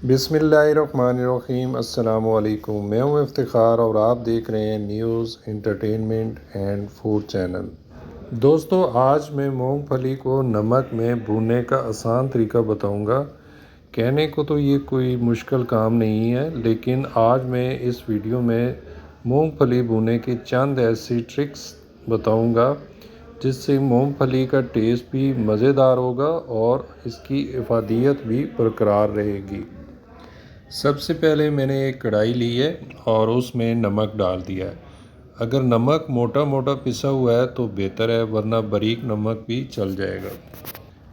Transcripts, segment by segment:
बिस्मिल्लाहिर्रहमानिर्रहीम। अस्सलाम वालेकुम। मैं हूं इफ्तिखार और आप देख रहे हैं news entertainment and food channel. दोस्तों, आज मैं मूंगफली को नमक में भूनने का आसान तरीका बताऊंगा। कहने को तो ये कोई मुश्किल काम नहीं है, लेकिन आज मैं इस वीडियो में मूंगफली भूनने की चंद ऐसी ट्रिक्स बताऊंगा जिससे मूंगफली का टेस्ट भी मज़ेदार होगा और इसकी इफ़ादियत भी बरकरार रहेगी। सबसे पहले मैंने एक कढ़ाई ली है और उसमें नमक डाल दिया है। अगर नमक मोटा मोटा पिसा हुआ है तो बेहतर है, वरना बारीक नमक भी चल जाएगा।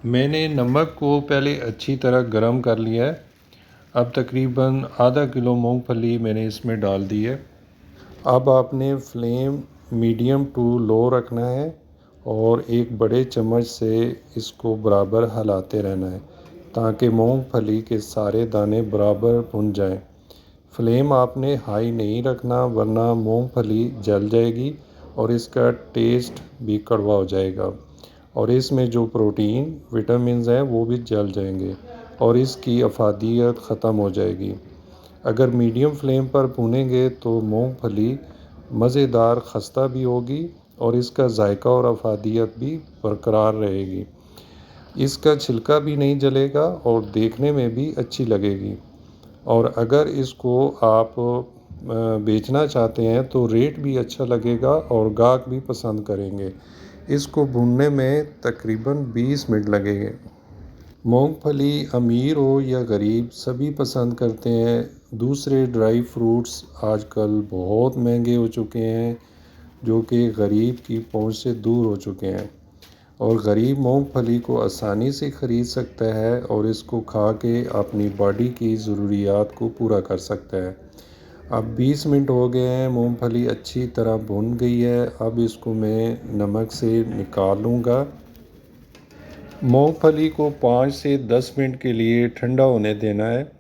मैंने नमक को पहले अच्छी तरह गरम कर लिया है। अब तकरीबन आधा किलो मूंगफली मैंने इसमें डाल दी है। अब आपने फ्लेम मीडियम टू लो रखना है और एक बड़े चम्मच से इसको बराबर हिलाते रहना है ताकि मूंगफली के सारे दाने बराबर भुन जाएं। फ्लेम आपने हाई नहीं रखना, वरना मूंगफली जल जाएगी और इसका टेस्ट भी कड़वा हो जाएगा और इसमें जो प्रोटीन विटामिन्स हैं वो भी जल जाएंगे और इसकी अफादियत ख़त्म हो जाएगी। अगर मीडियम फ्लेम पर भूनेंगे तो मूंगफली मज़ेदार खस्ता भी होगी और इसका जायका और अफादियत भी बरकरार रहेगी। इसका छिलका भी नहीं जलेगा और देखने में भी अच्छी लगेगी। और अगर इसको आप बेचना चाहते हैं तो रेट भी अच्छा लगेगा और गाहक भी पसंद करेंगे। इसको भूनने में तकरीबन 20 मिनट लगेंगे। मूंगफली अमीर हो या गरीब सभी पसंद करते हैं। दूसरे ड्राई फ्रूट्स आजकल बहुत महंगे हो चुके हैं जो कि गरीब की पहुंच से दूर हो चुके हैं, और गरीब मूंगफली को आसानी से ख़रीद सकता है और इसको खा के अपनी बॉडी की ज़रूरियात को पूरा कर सकता है। अब 20 मिनट हो गए हैं, मूंगफली अच्छी तरह भुन गई है। अब इसको मैं नमक से निकाल लूँगा। मूंगफली को 5 से 10 मिनट के लिए ठंडा होने देना है।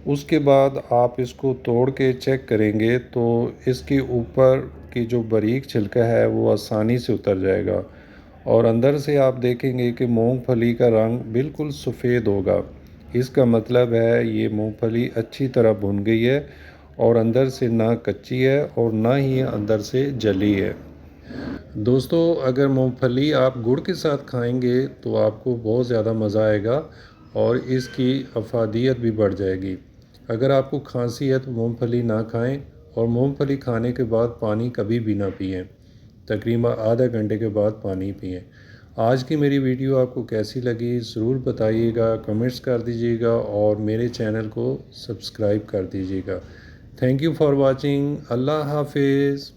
उसके बाद आप इसको तोड़ के चेक करेंगे तो इसके ऊपर की जो बारीक छिलका है वो आसानी से उतर जाएगा और अंदर से आप देखेंगे कि मूंगफली का रंग बिल्कुल सफ़ेद होगा। इसका मतलब है ये मूंगफली अच्छी तरह भुन गई है और अंदर से ना कच्ची है और ना ही अंदर से जली है। दोस्तों, अगर मूंगफली आप गुड़ के साथ खाएंगे तो आपको बहुत ज़्यादा मज़ा आएगा और इसकी अफादियत भी बढ़ जाएगी। अगर आपको खांसी है तो मूंगफली ना खाएं और मूंगफली खाने के बाद पानी कभी भी ना पिएं। तकरीबन आधा घंटे के बाद पानी पिएं। आज की मेरी वीडियो आपको कैसी लगी ज़रूर बताइएगा, कमेंट्स कर दीजिएगा और मेरे चैनल को सब्सक्राइब कर दीजिएगा। Thank you for watching. अल्लाह हाफिज़।